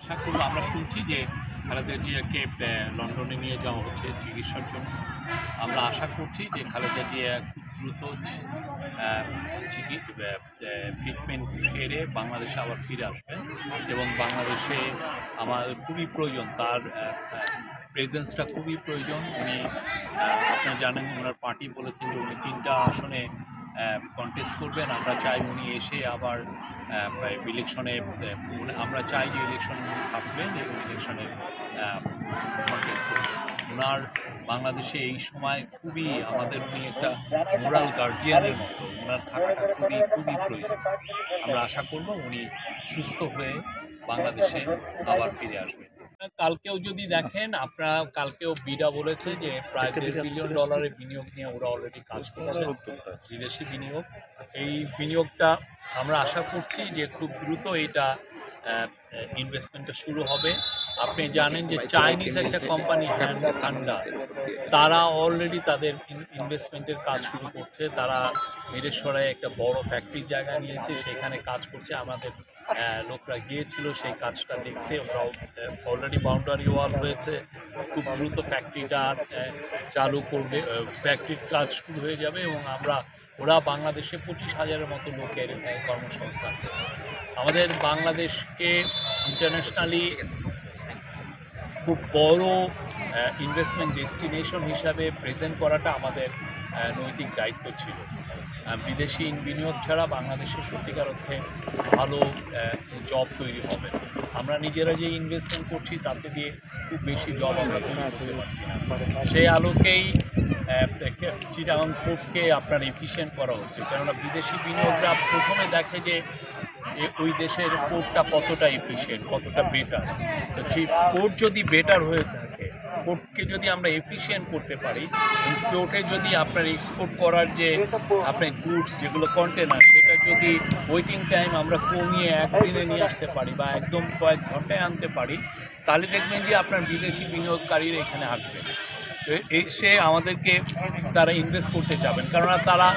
আশা করব আমরা শুনছি যে খালেদা জিয়াকে লন্ডনে নিয়ে যাওয়া হচ্ছে চিকিৎসার জন্য। আমরা আশা করছি যে খালেদা জিয়া খুব দ্রুত ট্রিটমেন্ট সেরে বাংলাদেশে আবার ফিরে আসবেন এবং বাংলাদেশে আমাদের খুবই প্রয়োজন, তার প্রেজেন্সটা খুবই প্রয়োজন। উনি আপনি জানেন ওনার পার্টি বলেছেন যে উনি 3টা আসনে কন্টেস্ট করবেন। আমরা চাই উনি এসে আবার ইলেকশনে, আমরা চাই যে ইলেকশন থাকবেন এবং ইলেকশনে কন্টেস্ট করবেন। ওনার বাংলাদেশে এই সময় খুবই আমাদের উনি একটা মোরাল গার্জিয়ানের মতো, ওনার থাকাটা খুবই প্রয়োজন। আমরা আশা করব উনি সুস্থ হয়ে বাংলাদেশে আবার ফিরে আসবেন। কালকেও যদি দেখেন, আপনারা কালকেও বিডা বলেছে যে প্রায় $1.5 বিলিয়ন বিনিয়োগ নিয়ে ওরা অলরেডি কাজ করছে, বিদেশি বিনিয়োগ। এই বিনিয়োগটা আমরা আশা করছি যে খুব দ্রুত এটা ইনভেস্টমেন্টটা শুরু হবে। আপনি জানেন যে চাইনিজ একটা কোম্পানি থান্ডার, তারা অলরেডি তাদের ইনভেস্টমেন্টের কাজ শুরু করছে। তারা মিরেশ্বরায় একটা বড় ফ্যাক্টরির জায়গা নিয়েছে, সেখানে কাজ করছে। আমাদের লোকরা গিয়েছিল সেই কাজটা দেখতে। ওরাও অলরেডি বাউন্ডারি ওয়াল হয়েছে, খুব দ্রুত ফ্যাক্টরিটা চালু করবে, ফ্যাক্টরির কাজ শুরু হয়ে যাবে এবং ওরা বাংলাদেশে 25,000-এর মতো লোকের কর্মসংস্থান দেবে। আমাদের বাংলাদেশকে ইন্টারন্যাশনালি খুব বড় ইনভেস্টমেন্ট ডেস্টিনেশন হিসাবে প্রেজেন্ট করাটা আমাদের নৈতিক দায়িত্ব ছিল। বিদেশি বিনিয়োগ ছাড়া বাংলাদেশে সত্যিকার অর্থে ভালো জব তৈরি হবে। আমরা নিজেরা যে ইনভেস্টমেন্ট করছি তাতে দিয়ে খুব বেশি জব আমরা তৈরি করতে পারছি না। সেই আলোকেই চিটাগং পোর্টকে আপনার এফিশিয়েন্ট করা হচ্ছে, কেননা বিদেশি বিনিয়োগরা প্রথমে দেখে যে ওই দেশের পোর্টটা কতটা এফিশিয়েন্ট, কতটা বেটার। তো সেই পোর্ট যদি বেটার হয়ে থাকে, পোর্টকে যদি আমরা এফিশিয়েন্ট করতে পারি, পোর্টে যদি আপনার এক্সপোর্ট করার যে আপনার গুডস যেগুলো কন্টেনার, সেটা যদি ওয়েটিং টাইম আমরা কমিয়ে একদিনে নিয়ে আসতে পারি বা একদম কয়েক ঘন্টায় আনতে পারি, তাহলে দেখবেন যে আপনার বিদেশি বিনিয়োগকারীরা এখানে আসবে, এসে আমাদেরকে তারা ইনভেস্ট করতে যাবেন। কেননা তারা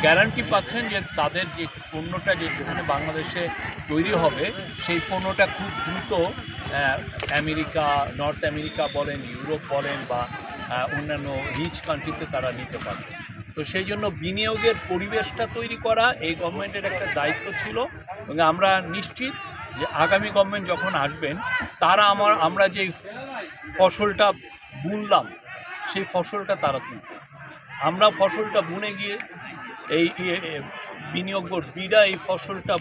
গ্যারান্টি পাচ্ছেন যে তাদের যে পণ্যটা যেখানে বাংলাদেশে তৈরি হবে, সেই পণ্যটা খুব দ্রুত আমেরিকা, নর্থ আমেরিকা বলেন, ইউরোপ বলেন বা অন্যান্য রিচ কান্ট্রিতে তারা নিতে পারবে। তো সেই জন্য বিনিয়োগের পরিবেশটা তৈরি করা এই গভর্নমেন্টের একটা দায়িত্ব ছিল এবং আমরা নিশ্চিত যে আগামী গভর্নমেন্ট যখন আসবেন, তারা আমরা যে ফসলটা বুনলাম সেই ফসলটা তারা তুলবে। আমরা ফসলটা বুনে গিয়ে এই বিনিয়োগ বোর্ড বিডা এই ফসলটা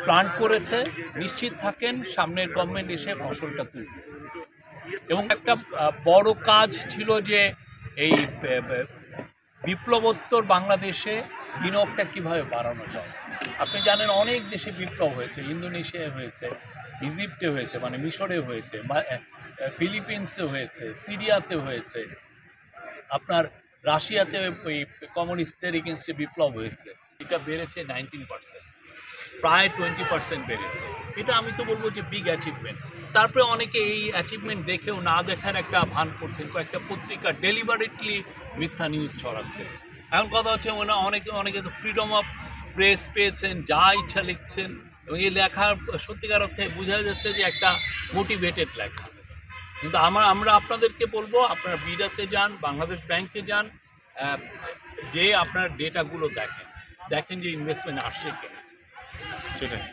প্লান্ট করেছে, নিশ্চিত থাকেন সামনের গভর্নমেন্ট এসে ফসলটা তুলবে। এবং একটা বড় কাজ ছিল যে এই বিপ্লবোত্তর বাংলাদেশে বিনিয়োগটা কীভাবে বাড়ানো যায়। আপনি জানেন অনেক দেশে বিপ্লব হয়েছে, ইন্দোনেশিয়ায় হয়েছে, ইজিপ্টে হয়েছে, মানে মিশরে হয়েছে, ফিলিপিন্সে হয়েছে, সিরিয়াতে হয়েছে, আপনার রাশিয়াতে ওই কমিউনিস্টদের এগেনস্টে বিপ্লব হয়েছে। এটা বেড়েছে 19%, প্রায় 20% বেড়েছে। এটা আমি তো বলবো যে বিগ অ্যাচিভমেন্ট। তারপরে অনেকে এই অ্যাচিভমেন্ট দেখেও না দেখার একটা ভান করছেন, কয়েকটা পত্রিকা ডেলিভারেটলি মিথ্যা নিউজ ছড়াচ্ছে। এখন কথা হচ্ছে অনেকে তো ফ্রিডম অফ প্রেস পেয়েছেন, যা ইচ্ছা লিখছেন এবং এই লেখা সত্যিকার অর্থে বোঝা যাচ্ছে যে একটা মোটিভেটেড লেখা। কিন্তু আমরা আপনাদেরকে বলবো, আপনারা বিডাতে যান, বাংলাদেশ ব্যাংকে যান, যে আপনার ডেটাগুলো দেখেন যে ইনভেস্টমেন্ট আসছে কিনা সেটাই।